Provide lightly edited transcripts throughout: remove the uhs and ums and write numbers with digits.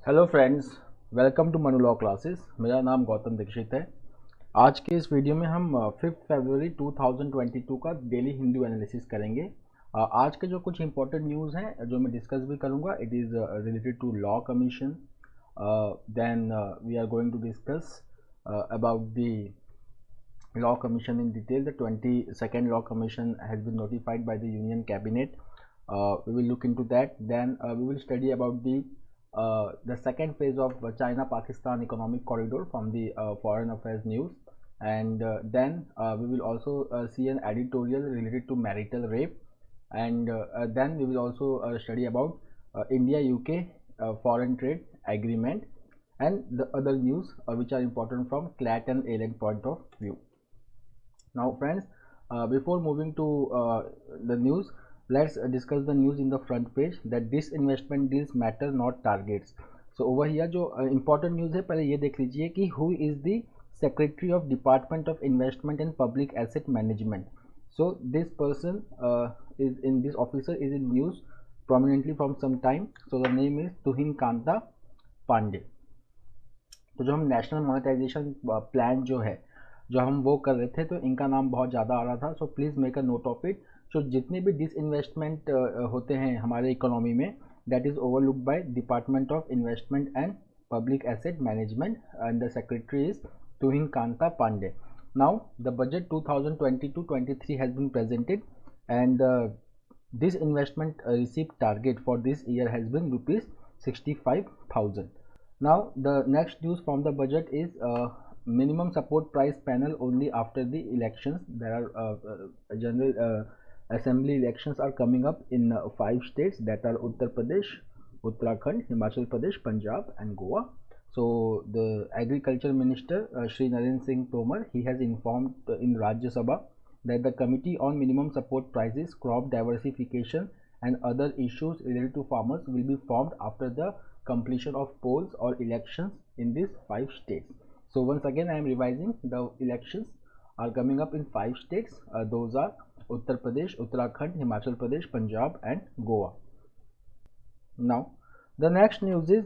Hello friends, welcome to Manu law classes. मेरा नाम गौतम दीक्षित है। आज के इस वीडियो में हम 5 फरवरी 2022 का डेली हिंदू एनालिसिस करेंगे। आज के जो कुछ इंपॉर्टेंट न्यूज़ हैं जो मैं डिस्कस भी करूंगा, it is related to law commission. Then we are going to discuss about the law commission in detail. The 22nd law commission has been notified by the union cabinet. We will look into that. Then we will study about the second phase of China Pakistan economic corridor from the foreign affairs news. And then we will also see an editorial related to marital rape. And then we will also study about India UK foreign trade agreement and the other news which are important from CLAT and ALEN point of view. Now friends, before moving to the news, let's discuss the news in the front page that disinvestment deals matter not targets. So over here जो important news है, पहले ये देख लीजिए कि who is the secretary of department of investment and public asset management. So this person is in this officer is in news prominently from some time. So the name is तुहिन कांता पांडे. तो जो हम national monetization plan जो है जो हम वो कर रहे थे, तो इनका नाम बहुत ज़्यादा आ रहा था. So please make a note of it. So जितने भी डिसइन्वेस्टमेंट होते हैं हमारे इकोनॉमी में, that is overlooked by department of investment and public asset management and the secretary is Tuhin Kanta Pandey. Now the budget 2022-23 has been presented and this investment receipt target for this year has been rupees 65,000. Now the next news from the budget is minimum support price panel only after the elections. There are general assembly elections are coming up in 5 states, that are Uttar Pradesh, Uttarakhand, Himachal Pradesh, Punjab and Goa. So the agriculture minister Shri Narendra Singh Tomar, he has informed in Rajya Sabha that the committee on minimum support prices, crop diversification and other issues related to farmers will be formed after the completion of polls or elections in these 5 states. So once again I am revising, the elections are coming up in 5 states. Those are Uttar Pradesh, Uttarakhand, Himachal Pradesh, Punjab and Goa. Now the next news is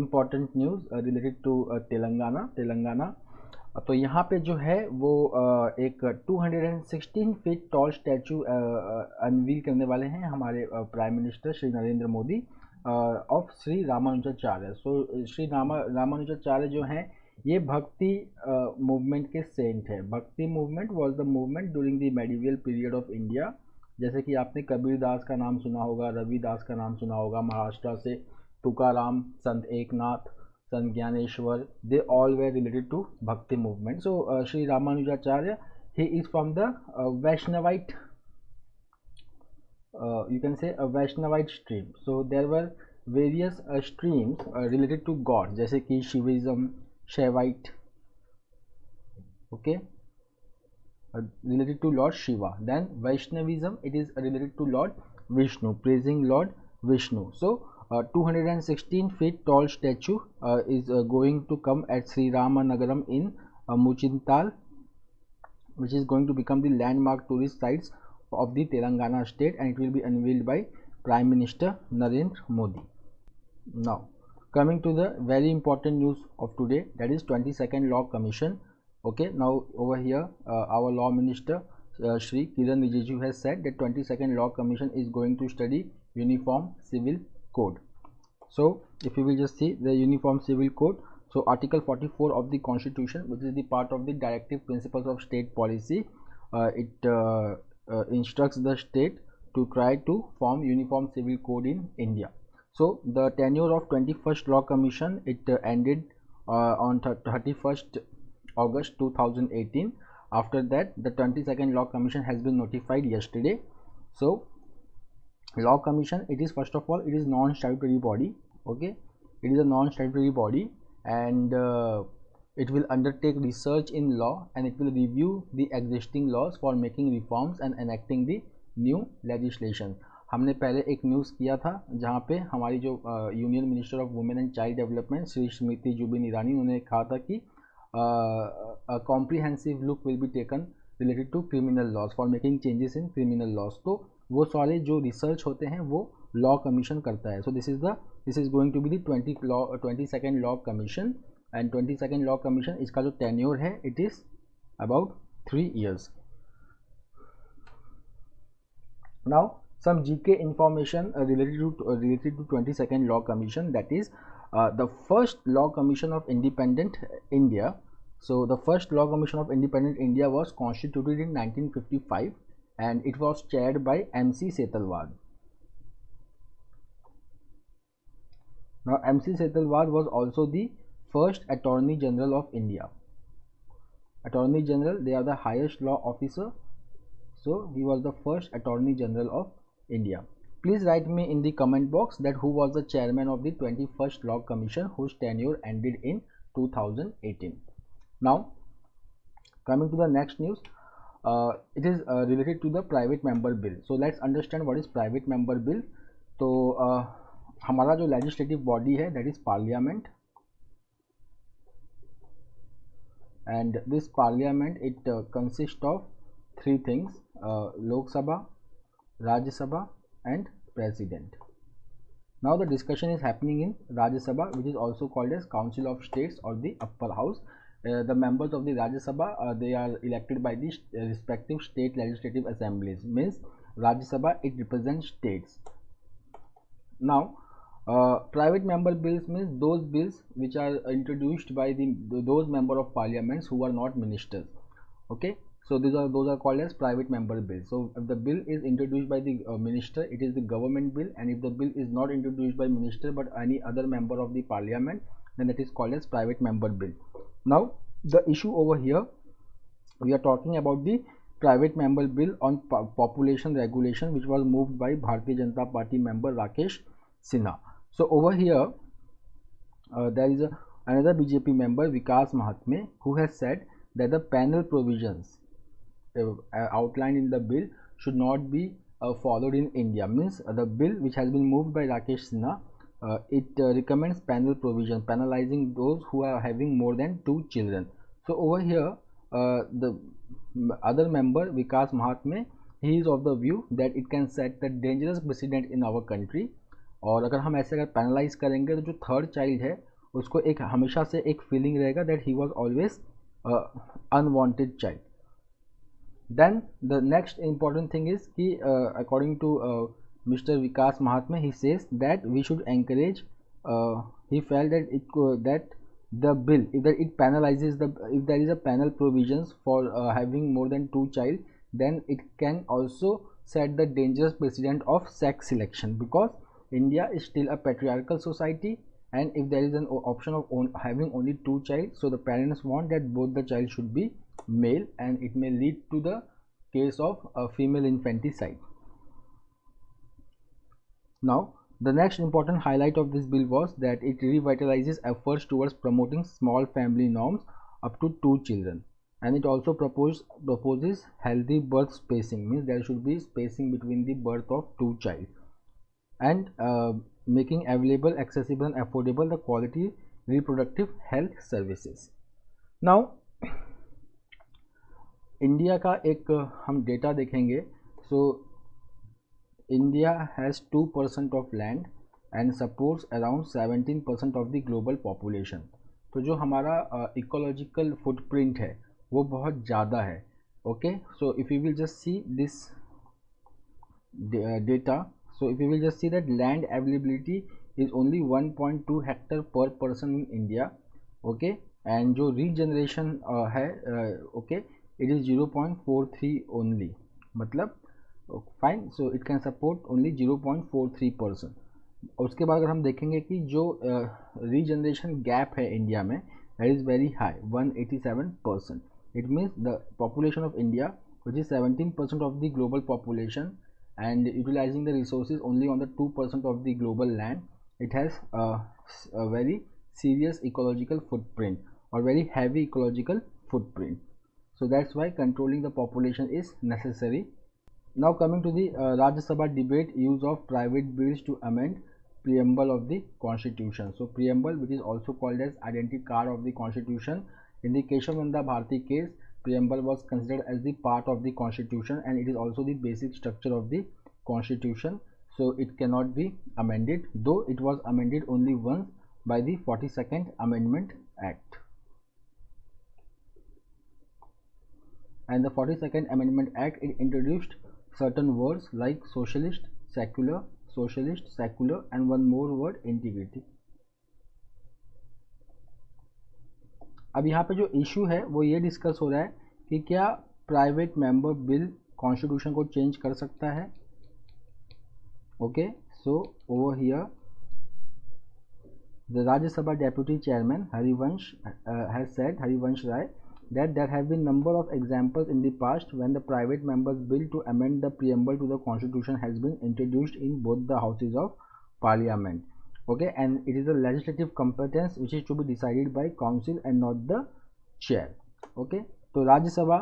important news related to Telangana. तो यहाँ पे जो है वो एक 216 feet tall statue unveil करने वाले हैं हमारे prime minister Shri Narendra Modi of Shri Ramanujacharya. So Shri Ramanujacharya जो हैं ये भक्ति मूवमेंट के सेंट है. Bhakti movement was the movement during the medieval period of India. जैसे कि आपने कबीर दास का नाम सुना होगा, रविदास का नाम सुना होगा, महाराष्ट्र से तुकाराम, संत एकनाथ, संत Dnyaneshwar, they all were related to Bhakti movement. So Sri Ramanujacharya, he is from the Vaishnavite, you can say a Vaishnavite stream. So there were various streams related to God, जैसे कि Shivism, Shaivite, okay, related to Lord Shiva. Then Vaishnavism, it is related to Lord Vishnu, praising Lord Vishnu. So 216 feet tall statue is going to come at Sri Ramanagaram in Muchintal, which is going to become the landmark tourist sites of the Telangana state, and it will be unveiled by Prime Minister Narendra Modi. Now coming to the very important news of today, that is 22nd Law Commission. Okay, now over here our Law Minister Shri Kiran Rijiju has said that 22nd Law Commission is going to study Uniform Civil Code. So if you will just see the Uniform Civil Code, so Article 44 of the Constitution, which is the part of the Directive Principles of State Policy, it instructs the state to try to form Uniform Civil Code in India. So the tenure of 21st Law Commission, it ended on 31st August 2018. After that, the 22nd Law Commission has been notified yesterday. So Law Commission, it is first of all, it is non-statutory body. Okay, it is a non-statutory body, and it will undertake research in law, and it will review the existing laws for making reforms and enacting the new legislation. हमने पहले एक news किया था जहाँ पे हमारी जो union minister of women and child development Shri Smriti Zubin Irani, उन्होंने कहा था कि comprehensive look will be taken related to criminal laws for making changes in criminal laws. तो वो सारे जो रिसर्च होते हैं वो लॉ कमीशन करता है. So this is going to be the 22nd law commission. And 22nd law commission, इसका जो टेन्योर है it is about 3 years. Now some GK information related to 22nd Law Commission, that is the first Law Commission of Independent India. So the first Law Commission of Independent India was constituted in 1955 and it was chaired by MC Setalvad. Now MC Setalvad was also the first Attorney General of India. Attorney General, they are the highest law officer. So he was the first Attorney General of India. Please write me in the comment box that who was the chairman of the 21st Law Commission whose tenure ended in 2018. Now coming to the next news, it is related to the private member bill. So let's understand what is private member bill. तो हमारा जो legislative body है that is parliament, and this parliament it consists of 3 things: Lok Sabha, Rajya Sabha and President. Now the discussion is happening in Rajya Sabha, which is also called as Council of States or the Upper House. The members of the Rajya Sabha they are elected by the respective state legislative assemblies. Means Rajya Sabha, it represents states. Now private member bills means those bills which are introduced by those member of parliaments who are not ministers. Okay, so those are called as private member bills. So if the bill is introduced by the minister, it is the government bill, and if the bill is not introduced by minister but any other member of the parliament, then that is called as private member bill. Now the issue over here, we are talking about the private member bill on population regulation, which was moved by Bharatiya Janata Party member Rakesh Sinha. So over here there is another BJP member Vikas Mahatme who has said that the panel provisions outlined in the bill should not be followed in India. Means the bill which has been moved by Rakesh Sinha, it recommends panel provision, penalizing those who are having more than 2 children. So over here the other member Vikas Mahatme, he is of the view that it can set the dangerous precedent in our country. और अगर हम ऐसे अगर penalise करेंगे तो जो third child है उसको एक हमेशा से एक फीलिंग रहेगा that he was always unwanted child. Then the next important thing is कि according to Mr. Vikas Mahatme, he says that we should encourage. He felt that the bill, if it penalizes if there is a panel provisions for having more than 2 child, then it can also set the dangerous precedent of sex selection, because India is still a patriarchal society, and if there is an option of having only 2 child, so the parents want that both the child should be male, and it may lead to the case of female infanticide. Now the next important highlight of this bill was that it revitalizes efforts towards promoting small family norms up to 2 children, and it also proposes healthy birth spacing. Means there should be spacing between the birth of 2 child, and making available, accessible and affordable the quality reproductive health services. Now India का एक हम data देखेंगे. So India has 2% of land and supports around 17% of the global population. तो जो हमारा ecological footprint है वो बहुत ज़्यादा है. Okay, so if you will just see this data, so if you will just see that land availability is only 1.2 hectare per person in India. Okay, and जो regeneration है okay, it is 0.43 only. मतलब fine, so it can support only 0.43%. उसके बाद अगर हम देखेंगे कि जो regeneration gap है इंडिया में, that is very high, 187%. It means the population of India, which is 17% of the global population, and utilizing the resources only on the 2% of the global land, it has a very serious ecological footprint or very heavy ecological footprint. So that's why controlling the population is necessary. Now coming to the Rajya Sabha debate, use of private bills to amend preamble of the constitution. So preamble, which is also called as identity card of the constitution. In the Keshav Nanda Bharati case, preamble was considered as the part of the constitution, and it is also the basic structure of the constitution. so it cannot be amended, though it was amended only once by the 42nd Amendment Act. And the 42nd Amendment Act, it introduced certain words like socialist, secular, and one more word, integrity. अब यहाँ पे जो issue है वो ये discuss हो रहा है कि क्या प्राइवेट मेंबर बिल कॉन्स्टिट्यूशन को चेंज कर सकता है. Okay, so over here the Rajya Sabha deputy chairman Harivansh Rai, that there have been number of examples in the past when the private members bill to amend the preamble to the constitution has been introduced in both the houses of parliament. Okay, and it is a legislative competence which is to be decided by council and not the chair. Okay, so Rajya Sabha,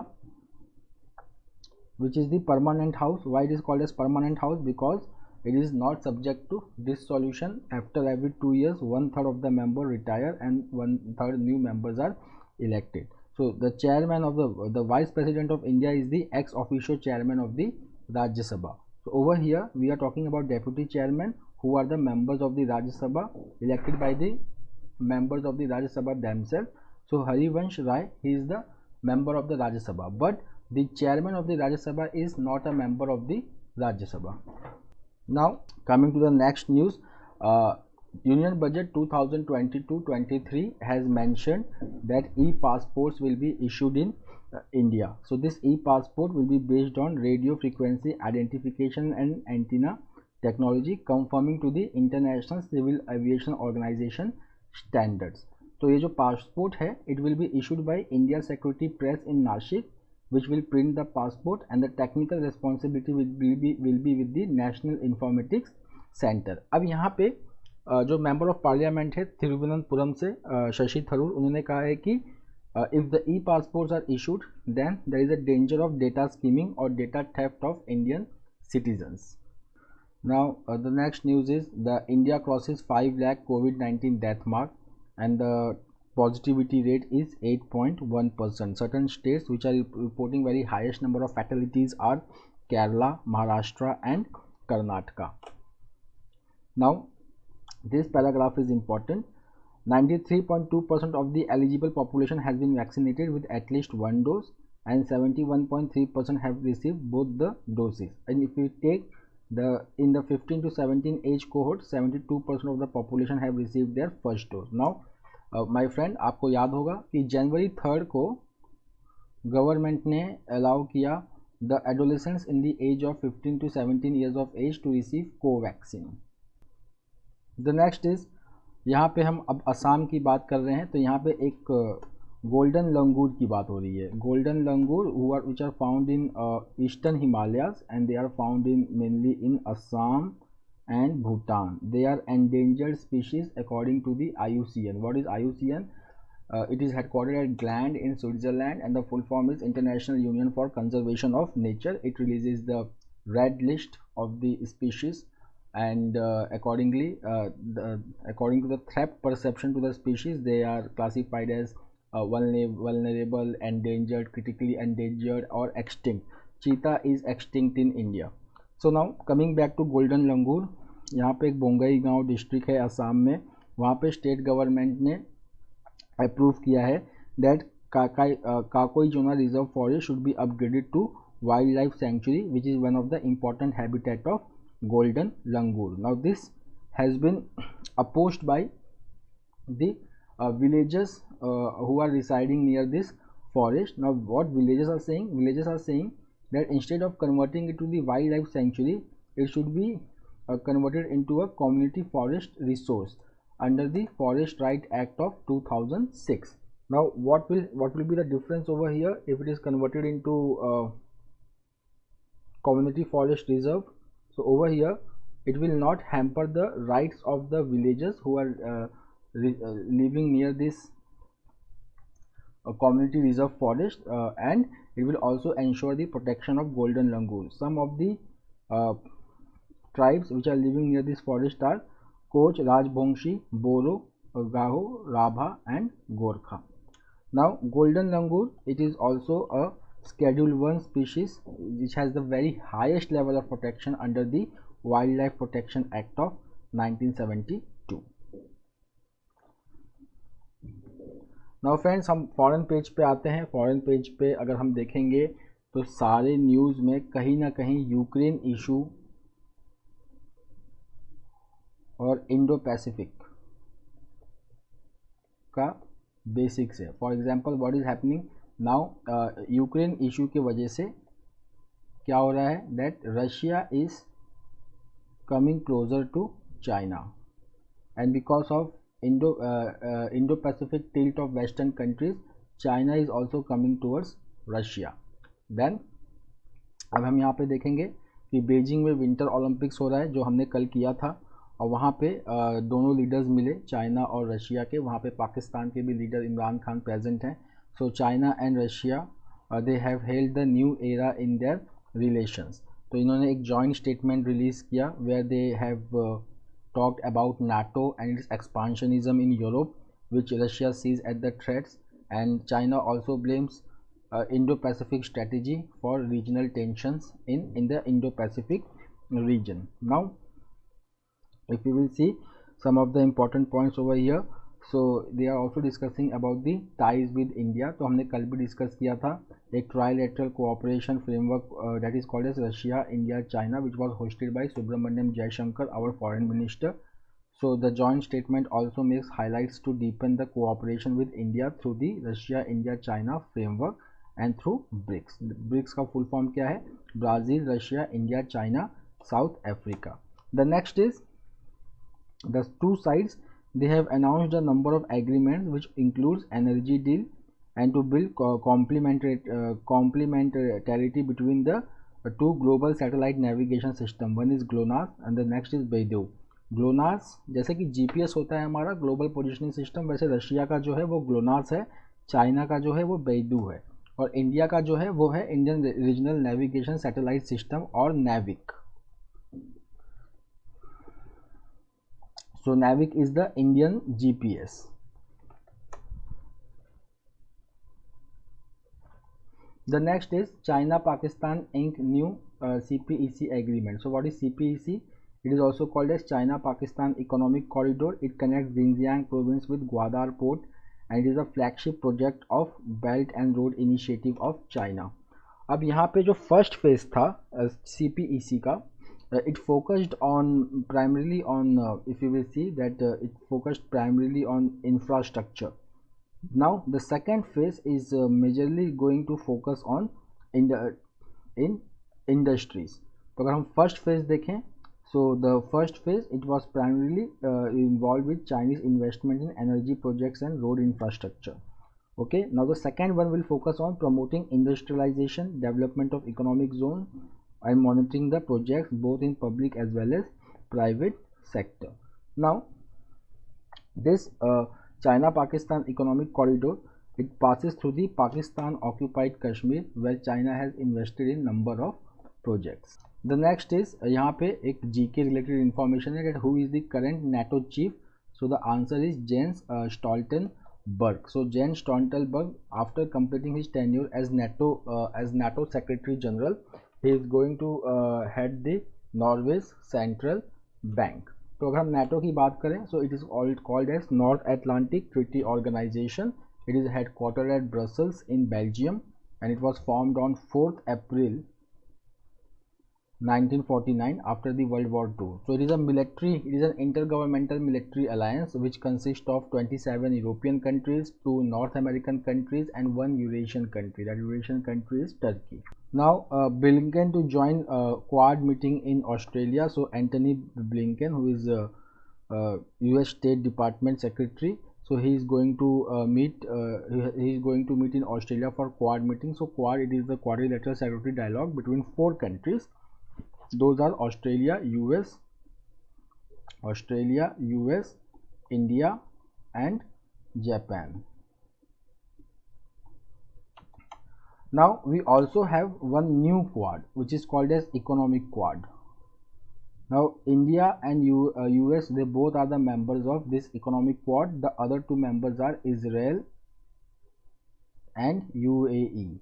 which is the permanent house, why it is called as permanent house? Because it is not subject to dissolution. After every 2 years, 1/3 of the member retire and 1/3 new members are elected. So the chairman of the vice president of India is the ex officio chairman of the Rajya Sabha. So over here we are talking about deputy chairman, who are the members of the Rajya Sabha elected by the members of the Rajya Sabha themselves. So Harivansh Rai, he is the member of the Rajya Sabha, but the chairman of the Rajya Sabha is not a member of the Rajya Sabha. Now coming to the next news, Union Budget 2022-23 has mentioned that e-passports will be issued in India. So this e-passport will be based on radio frequency identification and antenna technology, conforming to the International Civil Aviation Organization standards. तो ये जो passport है, it will be issued by India Security Press in Nashik, which will print the passport, and the technical responsibility will be with the National Informatics Center. अब यहाँ पे जो member of parliament है तिरुवनंतपुरम से शशि थरूर, उन्होंने कहा है कि if the e passports are issued then there is a danger of data skimming और data theft of Indian citizens. Now the next news is the India crosses 5 lakh COVID-19 death mark and the positivity rate is 8.1%. Certain states which are reporting very highest number of fatalities are Kerala, Maharashtra and Karnataka. Now this paragraph is important. 93.2% of the eligible population has been vaccinated with at least one dose and 71.3% have received both the doses. And if we take in the 15 to 17 age cohort, 72% of the population have received their first dose. Now my friend, आपको याद होगा कि जनवरी 3 को government ने allow किया the adolescents in the age of 15 to 17 years of age to receive Covaxin. The next is, यहाँ पे हम अब असम की बात कर रहे हैं, तो यहाँ पे एक गोल्डन लंगूर की बात हो रही है. Golden langur which are found in eastern Himalayas and they are found in mainly in Assam and Bhutan. They are endangered species according to the IUCN. What is IUCN? It is headquartered at Gland in Switzerland, and the full form is International Union for Conservation of Nature. It releases the red list of the species, and accordingly, according to the threat perception to the species, they are classified as vulnerable, endangered, critically endangered, or extinct. Cheetah is extinct in India. So now coming back to golden langur, यहाँ पे एक बोंगई गांव district है असम में, वहाँ पे state government ने approve किया है that Kakoijana reserve forest should be upgraded to wild life sanctuary which is one of the important habitat of golden langur. Now this has been opposed by the villagers who are residing near this forest. Now what villagers are saying? Villagers are saying that instead of converting it to the wildlife sanctuary, it should be converted into a community forest resource under the Forest Right Act of 2006. Now what will be the difference over here if it is converted into community forest reserve? So over here it will not hamper the rights of the villagers who are living near this community reserve forest, and it will also ensure the protection of golden langur. Some of the tribes which are living near this forest are Koch, Rajbongshi, Boro, Gaho, Rabha and Gorkha. Now golden langur, it is also a Schedule 1 species which has the very highest level of protection under the wild life protection act of 1972। Now friends, हम foreign page पे आते हैं। Foreign page पे अगर हम देखेंगे तो सारे न्यूज़ में कहीं ना कहीं यूक्रेन इशू और इंडो पैसिफिक का बेसिक्स है। For example, what is happening now, Ukraine issue की वजह से क्या हो रहा है, that Russia is coming closer to China, and because of Indo-Pacific tilt of Western countries, China is also coming towards Russia. Then अब हम यहाँ पे देखेंगे कि बीजिंग में विंटर ओलंपिक्स हो रहा है, जो हमने कल किया था, और वहाँ पे दोनों लीडर्स मिले, चाइना और रशिया के। वहाँ पे पाकिस्तान के भी लीडर इमरान खान प्रेजेंट हैं। So China and Russia they have held the new era in their relations. तो इन्होंने एक जॉइंट स्टेटमेंट रिलीज़ किया where they have talked about NATO and its expansionism in Europe, which Russia sees as the threats, and China also blames Indo-Pacific strategy for regional tensions in the Indo-Pacific region. Now, if we will see some of the important points over here, so they are also discussing about the ties with India. तो हमने कल भी discuss किया था एक trilateral cooperation framework that is called as Russia, India, China, which was hosted by Subramaniam Jaishankar, our foreign minister. So the joint statement also makes highlights to deepen the cooperation with India through the Russia, India, China framework and through BRICS. BRICS का full form क्या है? Brazil, Russia, India, China, South Africa. The next is the two sides. They have announced a number of agreements which includes energy deal and to build complementarity between the two global satellite navigation system. One is GLONASS and the next is BeiDou. GLONASS जैसे कि GPS होता है हमारा global positioning system, वैसे Russia का जो है वो GLONASS है, चाइना का जो है वो BeiDou है, और इंडिया का जो है वो है Indian regional navigation satellite system और NAVIC. So NAVIC is the Indian GPS. The next is China-Pakistan Inc. new CPEC agreement. So what is CPEC? It is also called as China-Pakistan Economic Corridor. It connects Xinjiang province with Gwadar port and it is a flagship project of Belt and Road Initiative of China. अब यहाँ पे जो first phase था CPEC का, it focused on primarily on if you will see that it focused primarily on infrastructure. Now the second phase is majorly going to focus on in industries. तो अगर हम first phase देखें, so the first phase it was primarily involved with Chinese investment in energy projects and road infrastructure. Okay, now the second one will focus on promoting industrialization, development of economic zone and monitoring the projects both in public as well as private sector. Now this China-Pakistan Economic Corridor, it passes through the Pakistan occupied Kashmir where China has invested in number of projects. The next is यहाँ पे एक GK related information है that who is the current NATO chief. So the answer is Jens Stoltenberg. So Jens Stoltenberg, after completing his tenure as NATO Secretary General, he is going to head the Norway's Central Bank. तो अगर हम NATO की बात करें, so it is called as North Atlantic Treaty Organization. It is headquartered at Brussels in Belgium and it was formed on 4th April 1949 after the World War II. So it is an intergovernmental military alliance which consists of 27 European countries, 2 North American countries and 1 Eurasian country. That Eurasian country is Turkey. Now Blinken to join Quad meeting in Australia. So Antony Blinken, who is US State Department Secretary, so he is going to meet in Australia for Quad meeting. So Quad, it is the quadrilateral security dialogue between 4 countries. Those are Australia, US, India and Japan. Now we also have one new Quad which is called as Economic Quad. Now India and US, they both are the members of this Economic Quad. The other 2 members are Israel and UAE.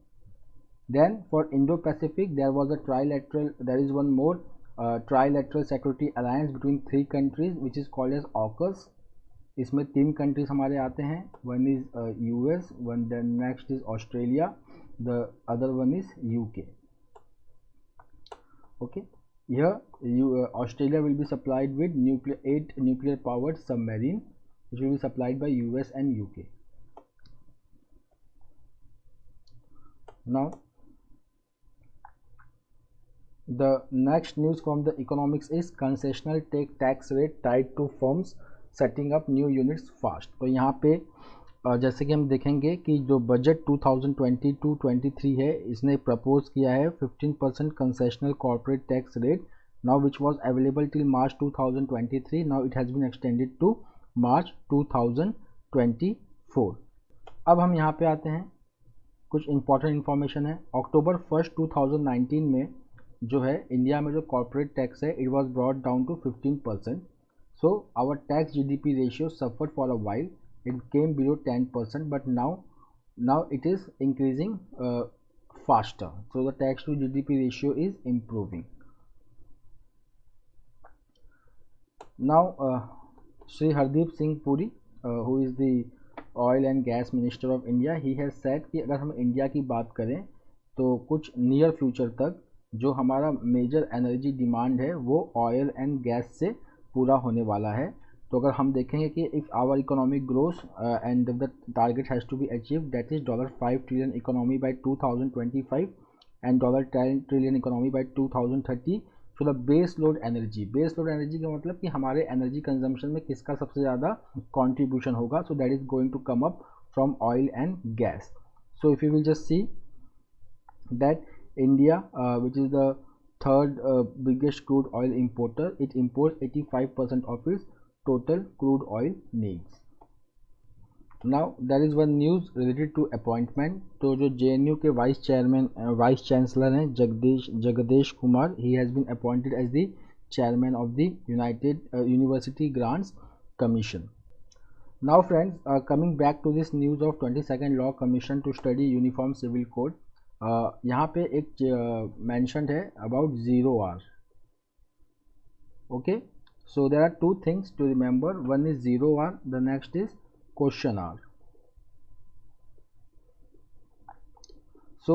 Then for Indo-Pacific there was a trilateral, there is one more trilateral security alliance between 3 countries which is called as AUKUS. इसमें 3 countries हमारे आते हैं, one is US, one the next is Australia, the other one is UK. Okay, here Australia will be supplied with 8 nuclear powered submarine which will be supplied by US and UK. Now the next news from the economics is concessional tax rate tied to firms setting up new units fast। तो यहाँ पे जैसे कि हम देखेंगे कि जो budget 2022-23 है, इसने प्रपोज किया है 15% concessional corporate tax rate now which was available till March 2023, now it has been extended to March 2024। अब हम यहाँ पे आते हैं, कुछ इंपॉर्टेंट इन्फॉर्मेशन है। अक्टूबर 1 2019 में जो है इंडिया में जो कॉर्पोरेट टैक्स है it was brought down to 15%। So our tax GDP ratio suffered for a while, it came below 10%, but now it is increasing faster, so the tax to GDP ratio is improving. Now Shri Hardeep Singh Puri, who is the oil and gas minister of India, he has said कि अगर हम India की बात करें तो कुछ near future तक जो हमारा मेजर एनर्जी डिमांड है वो ऑयल एंड गैस से पूरा होने वाला है। तो अगर हम देखेंगे कि if our economic growth and the target has to be achieve that is $5 trillion economy by 2025 and $10 trillion economy by 2030। So the base load energy का मतलब कि हमारे एनर्जी कंजम्पशन में किसका सबसे ज़्यादा कॉन्ट्रीब्यूशन होगा, so that is going to come up from oil and gas. So if you will just see that India which is the third biggest crude oil importer, it imports 85% of its total crude oil needs. Now there is one news related to appointment। तो जो JNU के vice chancellor हैं Jagdish Kumar, he has been appointed as the chairman of the United University Grants Commission। Now friends, coming back to this news of 22nd Law Commission to study Uniform Civil Code, यहाँ पे एक mentioned है about 0R। okay, so there are two things to remember, one is 0R, the next is question R। so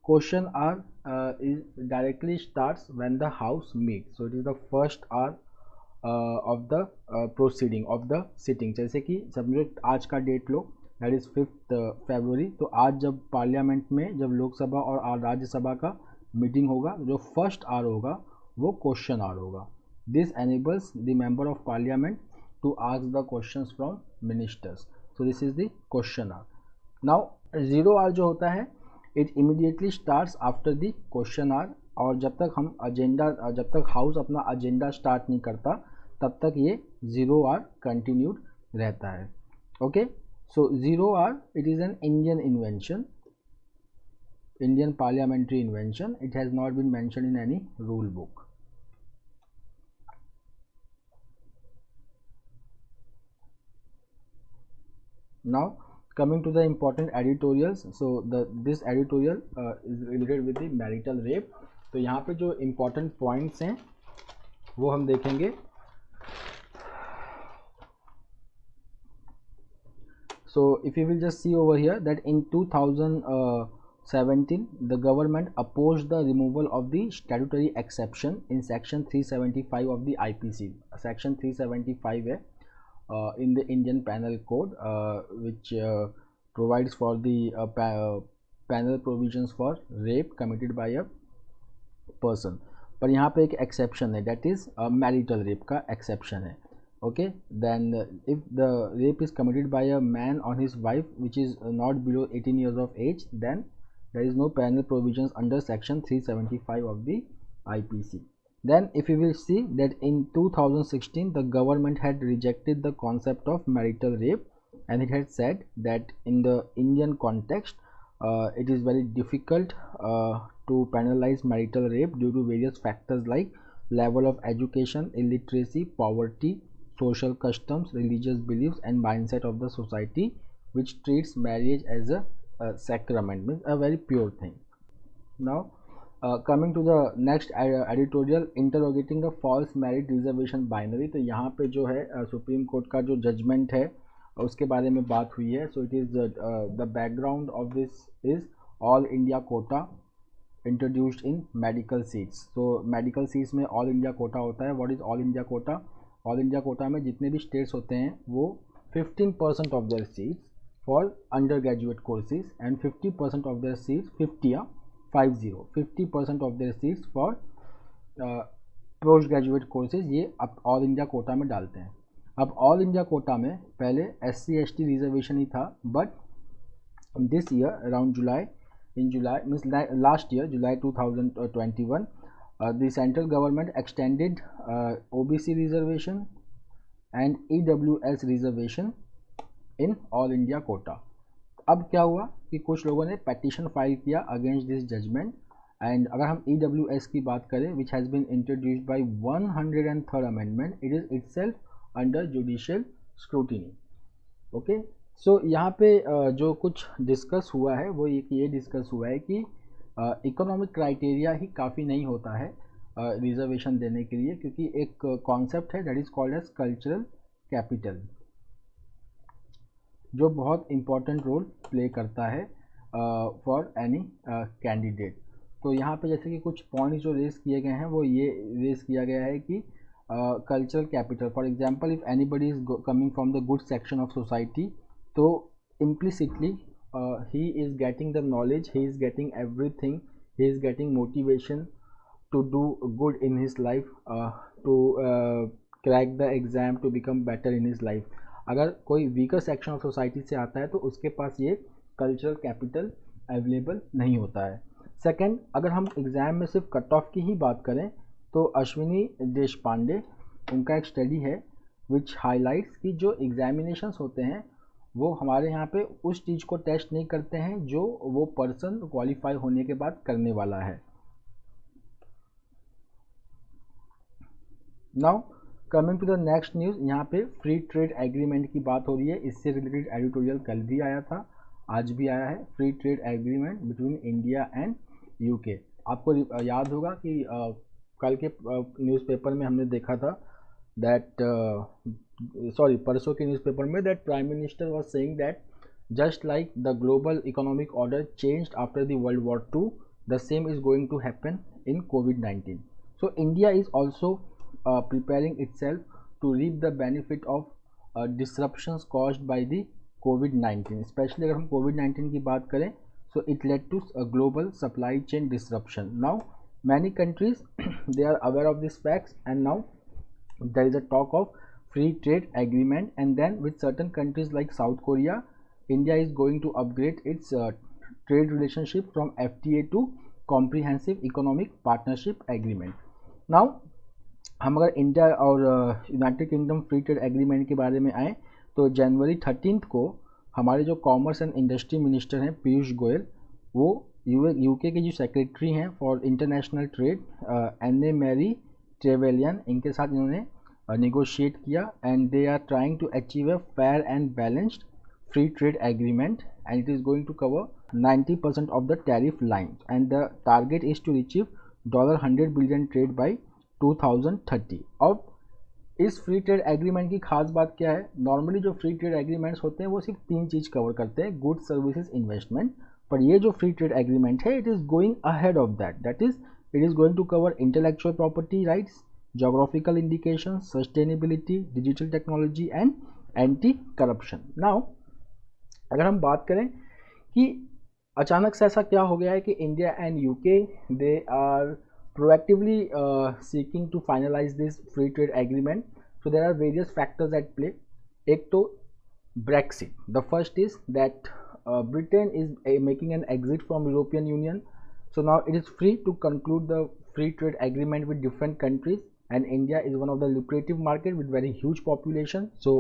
question R is directly starts when the house meets, so it is the first R of the proceeding of the sitting। जैसे कि समझो आज का date low, that is 5 फरवरी, तो आज जब parliament में जब लोकसभा और राज्यसभा का मीटिंग होगा, जो फर्स्ट आर होगा वो क्वेश्चन आर होगा। This enables the member of parliament to ask the questions from ministers, so this is the question hour। now 0 hour जो होता है it immediately starts after the question hour, और जब तक house अपना एजेंडा स्टार्ट नहीं करता तब तक ये 0 hour कंटिन्यूड रहता है। Okay, so 0 hour it is an Indian invention, Indian parliamentary invention, it has not been mentioned in any rule book। Now coming to the important editorials, so this editorial is related with the marital rape। तो यहाँ पे जो important points हैं वो हम देखेंगे। So if you will just see over here that in 2017 the government opposed the removal of the statutory exception in section 375 of the IPC। section 375 है in the Indian Penal Code which provides for the penal provisions for rape committed by a person। पर यहाँ पे एक exception है, that is marital rape का exception है। okay, then if the rape is committed by a man on his wife which is not below 18 years of age, then there is no penal provisions under section 375 of the IPC। Then if you will see that in 2016 the government had rejected the concept of marital rape, and it had said that in the Indian context it is very difficult to penalize marital rape due to various factors like level of education, illiteracy, poverty, social customs, religious beliefs and mindset of the society which treats marriage as a sacrament, means a very pure thing। Now coming to the next editorial, interrogating the false merit reservation binary. तो यहाँ पे जो है supreme court का जो judgement है उसके बारे में बात हुई है। So it is the background of this is all India quota introduced in medical seats. तो मेडिकल सीट्स में ऑल इंडिया कोटा होता है। What is all India quota? All India quota में जितने भी स्टेट्स होते हैं वो 15% of their seats for under graduate courses and 50% of their seats 50% of their seats for post graduate courses, ये अब ऑल इंडिया कोटा में डालते हैं। अब ऑल इंडिया कोटा में पहले SC/ST रिजर्वेशन ही था, but this year around July means last year July 2021 the central government extended OBC reservation and EWS reservation in all India quota। अब क्या हुआ कि कुछ लोगों ने पेटिशन फाइल किया अगेंस्ट दिस जजमेंट, एंड अगर हम EWS की बात करें which has been introduced by 103rd amendment, it is itself under judicial scrutiny. Okay, so यहाँ पे जो कुछ डिस्कस हुआ है वो ये डिस्कस हुआ है कि इकोनॉमिक क्राइटेरिया ही काफ़ी नहीं होता है रिजर्वेशन देने के लिए, क्योंकि एक कॉन्सेप्ट है that is called as cultural capital, जो बहुत इम्पॉर्टेंट रोल प्ले करता है फॉर एनी कैंडिडेट। तो यहाँ पे जैसे कि कुछ पॉइंट्स जो रेस किए गए हैं वो ये रेस किया गया है कि cultural capital, for example if anybody is coming from the good section of society, तो implicitly he is getting the knowledge, he is getting everything, he is getting motivation to do good in his life, to crack the exam, to become better in his life। अगर कोई weaker section of society से आता है तो उसके पास ये cultural capital available नहीं होता है। सेकंड, अगर हम एग्ज़ाम में सिर्फ कट ऑफ की ही बात करें तो अश्विनी देशपांडे, उनका एक स्टडी है विच हाईलाइट्स कि जो एग्जामिनेशंस होते हैं वो हमारे यहाँ पे उस चीज़ को टेस्ट नहीं करते हैं जो वो पर्सन क्वालिफाई होने के बाद करने वाला है। Now coming to the next news, यहाँ पे फ्री ट्रेड एग्रीमेंट की बात हो रही है। इससे रिलेटेड एडिटोरियल कल भी आया था, आज भी आया है, free trade agreement between India and UK. आपको याद होगा कि कल के न्यूज़पेपर में हमने देखा था दैट परसों के न्यूज़पेपर में that prime minister was saying that just like the global economic order changed after the world war II, the same is going to happen in COVID-19। So India is also preparing itself to reap the benefit of disruptions caused by the COVID-19। Specially अगर हम COVID-19 की बात करें, so it led to a global supply chain disruption। Now many countries they are aware of these facts, and now there is a talk of free trade agreement, and then with certain countries like South Korea, India is going to upgrade its trade relationship from FTA to comprehensive economic partnership agreement। Now हम अगर India और United kingdom free trade agreement के बारे में आए तो जनवरी 13 को हमारे जो कॉमर्स एंड इंडस्ट्री मिनिस्टर हैं पीयूष गोयल, वो यूके के जो सेक्रेटरी हैं for international trade Anne Marie Trevelyan, इनके साथ इन्होंने नेगोशिएट किया, and they are trying to achieve a fair and balanced free trade agreement, and it is going to cover 90% of the tariff line, and the target is to achieve $100 billion trade by 2030। अब इस free trade agreement की खास बात क्या है? Normally जो free trade agreements होते हैं वो सिर्फ 3 चीज़ कवर करते हैं, गुड्स, सर्विसेज, इन्वेस्टमेंट, पर ये जो फ्री ट्रेड एग्रीमेंट है it is going ahead of that, that is it is going to cover intellectual property rights, geographical indication, sustainability, digital technology and anti corruption. Now अगर हम बात करें कि अचानक से ऐसा क्या हो गया है कि India and UK they are proactively seeking to finalize this free trade agreement, so there are various factors at play। एक तो Brexit, the first is that Britain is making an exit from European Union, so now it is free to conclude the free trade agreement with different countries, and India is one of the lucrative market with very huge population, so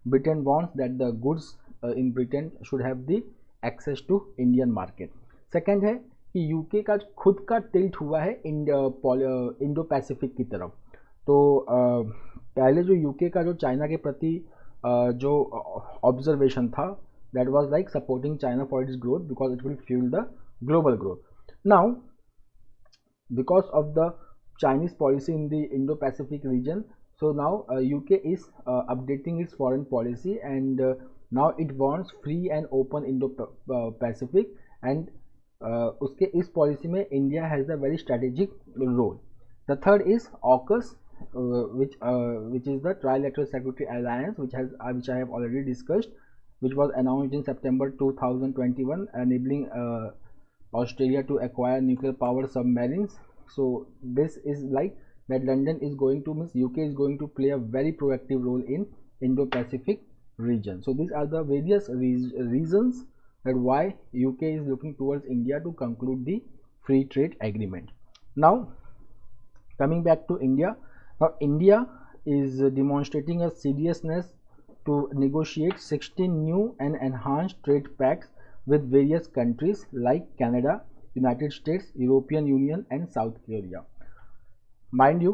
Britain wants that the goods in Britain should have the access to Indian market। Second है कि UK का खुद का tilt हुआ है Indo Pacific की तरफ। तो पहले जो यूके का जो चाइना के प्रति जो ऑब्जर्वेशन था that was like supporting China for its growth because it will fuel the global growth. Now because of the Chinese policy in the Indo-Pacific region. So now UK is updating its foreign policy, and now it wants free and open Indo-Pacific, and उसके इस policy में India has a very strategic role. The third is AUKUS, which is the Trilateral Security Alliance, which I have already discussed, which was announced in September 2021, enabling Australia to acquire nuclear power submarines. So this is like that London is going to, means UK is going to play a very proactive role in Indo-Pacific region. So these are the various reasons that why UK is looking towards India to conclude the free trade agreement. Now coming back to India, now India is demonstrating a seriousness to negotiate 16 new and enhanced trade pacts with various countries like Canada, United States, European Union and South Korea. Mind you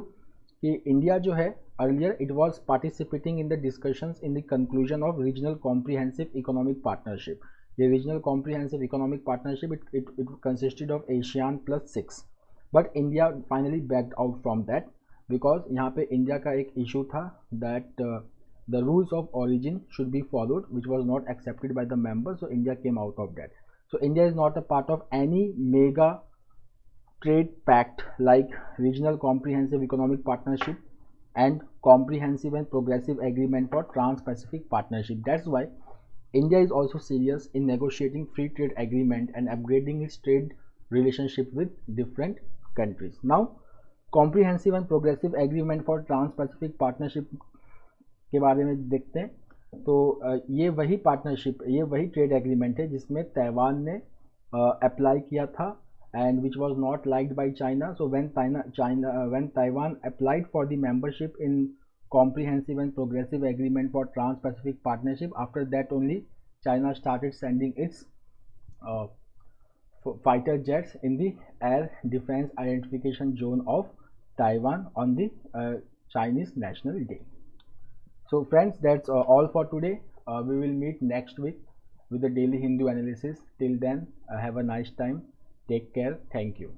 कि India जो है earlier it was participating in the discussions in the conclusion of regional comprehensive economic partnership. The regional comprehensive economic partnership it consisted of ASEAN plus 6, but India finally backed out from that because यहाँ पे India का एक issue था that the rules of origin should be followed, which was not accepted by the members, so India came out of that. So India is not a part of any mega trade pact like regional comprehensive economic partnership and comprehensive and progressive agreement for trans-Pacific partnership. That's why India is also serious in negotiating free trade agreement and upgrading its trade relationship with different countries. Now comprehensive and progressive agreement for trans-Pacific partnership के बारे में देखते हैं. तो ये वही partnership, ये वही ट्रेड एग्रीमेंट है जिसमें ताइवान ने अप्लाई किया था and which was not liked by China. So when Taiwan applied for the membership in comprehensive and progressive agreement for trans-Pacific partnership, after that only China started sending its fighter jets in the air defense identification zone of Taiwan on the Chinese National Day. So friends, that's all for today. We will meet next week with the daily Hindu analysis. Till then, have a nice time. Take care. Thank you.